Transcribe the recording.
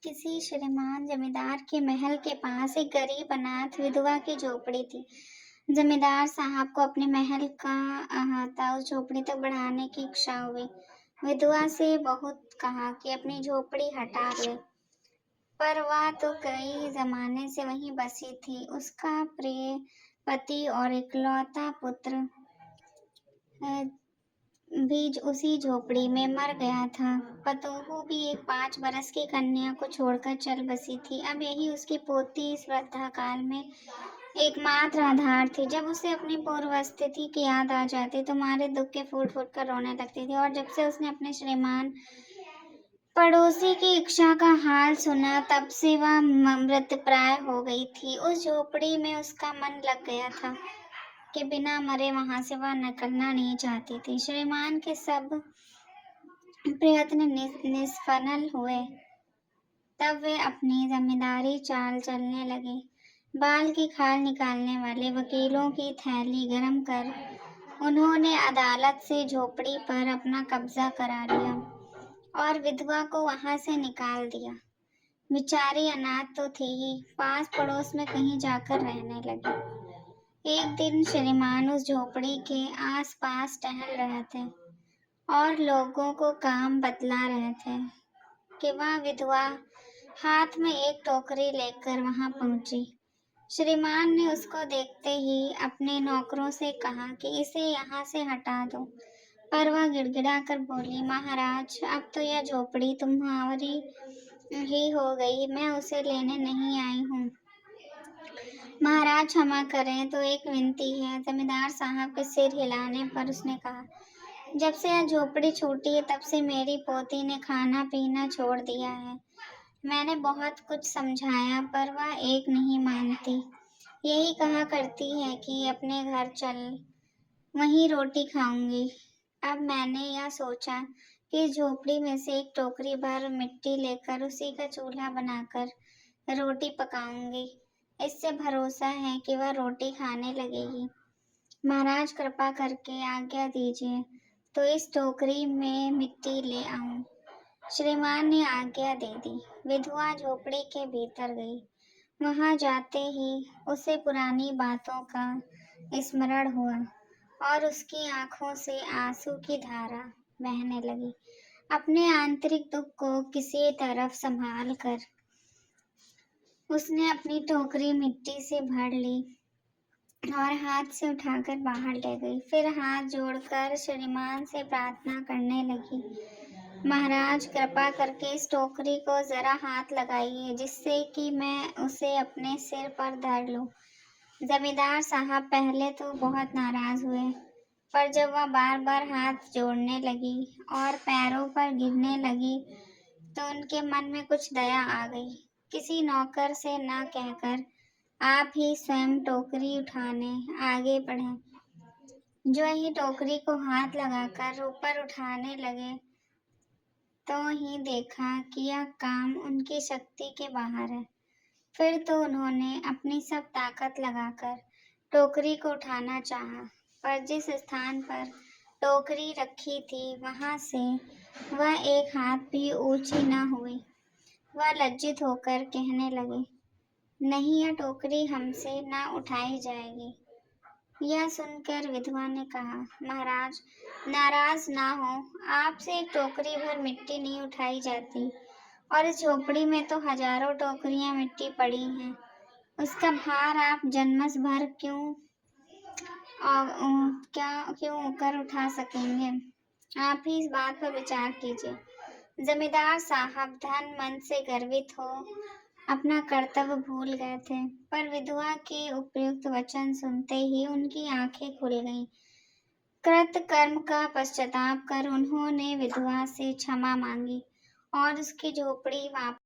किसी श्रीमान जमींदार के महल के पास एक गरीब अनाथ विधवा की झोपड़ी थी। जमींदार साहब को अपने महल का अहाता उस झोपड़ी तक बढ़ाने की इच्छा हुई। विधवा से बहुत कहा कि अपनी झोपड़ी हटा ले, पर वह तो कई जमाने से वहीं बसी थी। उसका प्रिय पति और इकलौता पुत्र अ, भी उसी झोपड़ी में मर गया था। पतोहू भी एक 5 बरस की कन्या को छोड़कर चल बसी थी। अब यही उसकी पोती इस वृद्धा काल में एकमात्र आधार थी। जब उसे अपनी पूर्व स्थिति की याद आ जाती तो मारे दुख के फूट फूट कर रोने लगती थी। और जब से उसने अपने श्रीमान पड़ोसी की इच्छा का हाल सुना, तब से वह मृतप्राय हो गई थी। उस झोपड़ी में उसका मन लग गया था कि बिना मरे वहां से वह निकलना नहीं चाहती थी। श्रीमान के सब प्रयत्न निष्फल हुए। तब वे अपनी जमींदारी चाल चलने लगे। बाल की खाल निकालने वाले वकीलों की थैली गरम कर उन्होंने अदालत से झोपड़ी पर अपना कब्जा करा लिया और विधवा को वहां से निकाल दिया। बेचारी अनाथ तो थी ही, पास पड़ोस में कहीं जाकर रहने लगी। एक दिन श्रीमान उस झोपड़ी के आसपास टहल रहे थे और लोगों को काम बतला रहे थे कि वह विधवा हाथ में एक टोकरी लेकर वहां पहुंची। श्रीमान ने उसको देखते ही अपने नौकरों से कहा कि इसे यहाँ से हटा दो, पर वह गिड़गिड़ाकर बोली, महाराज, अब तो यह झोपड़ी तुम्हारी ही हो गई, मैं उसे लेने नहीं आई हूँ। महाराज क्षमा करें, तो एक विनती है। जमींदार साहब के सिर हिलाने पर उसने कहा, जब से यह झोपड़ी छूटी है तब से मेरी पोती ने खाना पीना छोड़ दिया है। मैंने बहुत कुछ समझाया पर वह एक नहीं मानती। यही कहा करती है कि अपने घर चल, वहीं रोटी खाऊंगी। अब मैंने यह सोचा कि इस झोपड़ी में से एक टोकरी भर मिट्टी लेकर उसी का चूल्हा बनाकर रोटी पकाऊंगी। इससे भरोसा है कि वह रोटी खाने लगेगी। महाराज, कृपा करके आज्ञा दीजिए तो इस टोकरी में मिट्टी ले आऊं। श्रीमान ने आज्ञा दे दी। विधवा झोपड़ी के भीतर गई। वहां जाते ही उसे पुरानी बातों का स्मरण हुआ और उसकी आंखों से आंसू की धारा बहने लगी। अपने आंतरिक दुख को किसी तरफ संभाल कर उसने अपनी टोकरी मिट्टी से भर ली और हाथ से उठाकर बाहर ले गई। फिर हाथ जोड़कर श्रीमान से प्रार्थना करने लगी, महाराज, कृपा करके इस टोकरी को जरा हाथ लगाइए, जिससे कि मैं उसे अपने सिर पर धर लूं। जमींदार साहब पहले तो बहुत नाराज हुए, पर जब वह बार बार हाथ जोड़ने लगी और पैरों पर गिरने लगी तो उनके मन में कुछ दया आ गई। किसी नौकर से न कहकर आप ही स्वयं टोकरी उठाने आगे बढ़े। जो ही टोकरी को हाथ लगाकर ऊपर उठाने लगे तो ही देखा कि यह काम उनकी शक्ति के बाहर है। फिर तो उन्होंने अपनी सब ताकत लगाकर टोकरी को उठाना चाहा, पर जिस स्थान पर टोकरी रखी थी वहां से वह एक हाथ भी ऊंची न हुई। वह लज्जित होकर कहने लगे, नहीं, यह टोकरी हमसे न उठाई जाएगी। यह सुनकर विधवा ने कहा, महाराज, नाराज ना हो, आपसे एक टोकरी भर मिट्टी नहीं उठाई जाती और इस झोपड़ी में तो हजारों टोकरियां मिट्टी पड़ी हैं। उसका भार आप जन्मस भर क्यों कर उठा सकेंगे? आप ही इस बात पर विचार कीजिए। जमींदार साहब धन मन से गर्वित हो अपना कर्तव्य भूल गए थे, पर विधवा के उपयुक्त वचन सुनते ही उनकी आंखें खुल गईं। कृत कर्म का पश्चाताप कर उन्होंने विधवा से क्षमा मांगी और उसकी झोपड़ी वापस